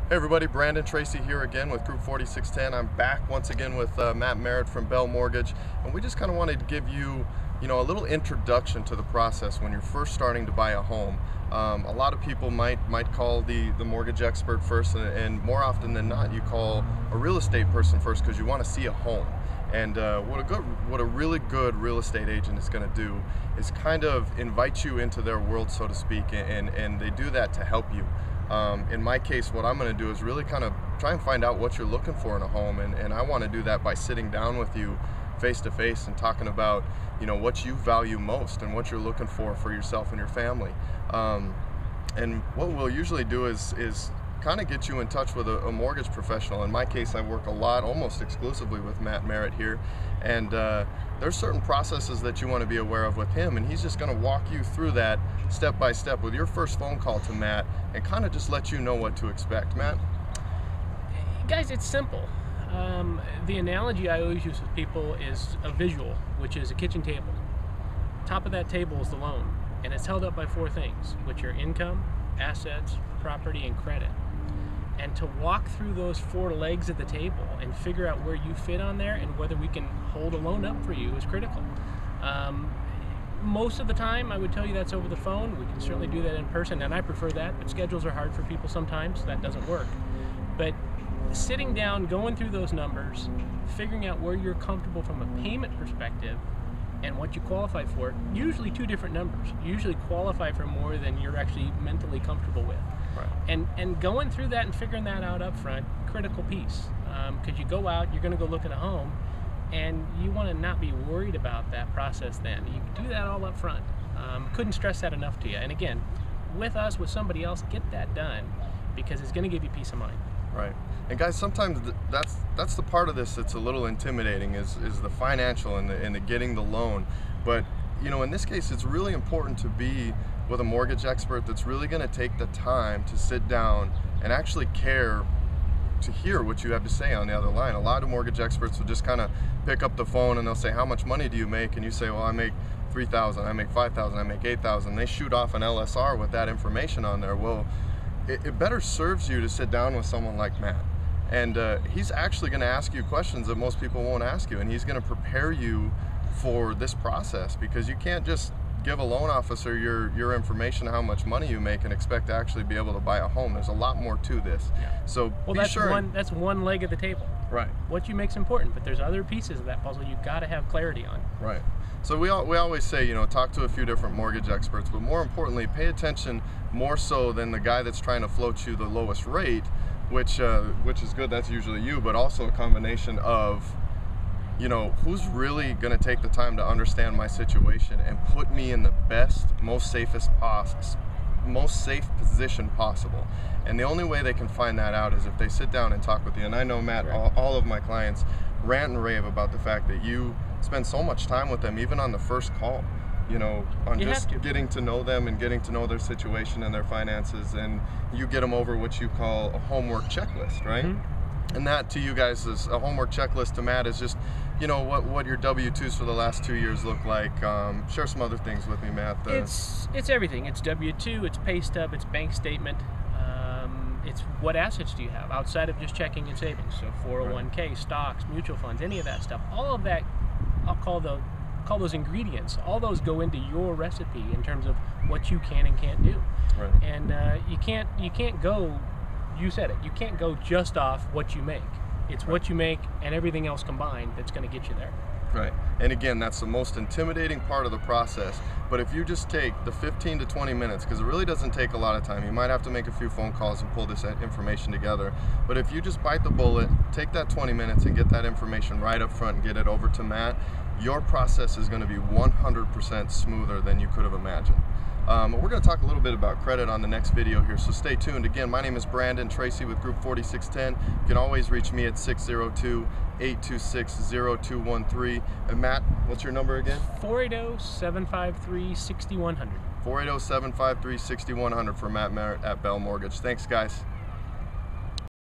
Hey everybody, Brandon Tracy here again with Group 4610. I'm back once again with Matt Merritt from Bell Mortgage, and we just kind of wanted to give you, a little introduction to the process when you're first starting to buy a home. A lot of people might call the mortgage expert first, and more often than not, you call a real estate person first because you want to see a home. And what a really good real estate agent is going to do is kind of invite you into their world, so to speak, and they do that to help you. In my case, what I'm going to do is really kind of try and find out what you're looking for in a home, and I want to do that by sitting down with you face to face and talking about what you value most and what you're looking for yourself and your family. And what we'll usually do is kind of get you in touch with a mortgage professional. In my case, I work a lot, almost exclusively with Matt Merritt here, and there's certain processes that you want to be aware of with him, and he's just going to walk you through that step by step with your first phone call to Matt and kind of just let you know what to expect. Matt? Guys, it's simple. The analogy I always use with people is a visual, which is a kitchen table. Top of that table is the loan, and it's held up by four things, which are income, assets, property, and credit. And to walk through those four legs of the table and figure out where you fit on there and whether we can hold a loan up for you is critical. Most of the time, I would tell you that's over the phone. We can certainly do that in person, and I prefer that, but schedules are hard for people sometimes. That doesn't work. But sitting down, going through those numbers, figuring out where you're comfortable from a payment perspective and what you qualify for, usually two different numbers. You usually qualify for more than you're actually mentally comfortable with. Right. And going through that and figuring that out up front, critical piece. Because you go out, you're going to go look at a home, and you want to not be worried about that process then. You do that all up front. Couldn't stress that enough to you. And again, with us, with somebody else, get that done because it's going to give you peace of mind. Right. And guys, sometimes that's the part of this that's a little intimidating is the financial and the getting the loan. But in this case, it's really important to be with a mortgage expert that's really going to take the time to sit down and actually care to hear what you have to say on the other line. A lot of mortgage experts will just kind of pick up the phone and they'll say, how much money do you make? And you say, well, I make $3,000, I make $5,000, I make $8,000. They shoot off an LSR with that information on there. Well, it better serves you to sit down with someone like Matt. And he's actually going to ask you questions that most people won't ask you, and he's going to prepare you for this process, because you can't just give a loan officer your information, how much money you make, and expect to actually be able to buy a home. There's a lot more to this. Yeah. So well, that's one leg of the table. Right. What you make's important, but there's other pieces of that puzzle you got to have clarity on. Right. So we always say, talk to a few different mortgage experts, but more importantly, pay attention more so than the guy that's trying to float you the lowest rate, which is good. That's usually you, but also a combination of, who's really going to take the time to understand my situation and put me in the best, most safe position possible. And the only way they can find that out is if they sit down and talk with you. And I know, Matt, all of my clients rant and rave about the fact that you spend so much time with them, even on the first call, on just getting to know them and getting to know their situation and their finances, and you get them over what you call a homework checklist, right? Mm-hmm. And that to you guys is a homework checklist. To Matt is just, what your W-2s for the last 2 years look like. Share some other things with me, Matt. It's everything. It's W-2, it's pay stub, it's bank statement. It's what assets do you have outside of just checking and savings. So 401k, right. Stocks, mutual funds, any of that stuff. All of that, I'll call those ingredients. All those go into your recipe in terms of what you can and can't do. Right. And you can't go. You said it. You can't go just off what you make. It's what you make and everything else combined that's going to get you there. Right. And again, that's the most intimidating part of the process. But if you just take the 15 to 20 minutes, because it really doesn't take a lot of time. You might have to make a few phone calls and pull this information together. But if you just bite the bullet, take that 20 minutes and get that information right up front and get it over to Matt, your process is going to be 100% smoother than you could have imagined. We're going to talk a little bit about credit on the next video here, so stay tuned. Again, my name is Brandon Tracy with Group 4610. You can always reach me at 602-826-0213. And Matt, what's your number again? 480-753-6100. 480-753-6100 for Matt Merritt at Bell Mortgage. Thanks, guys.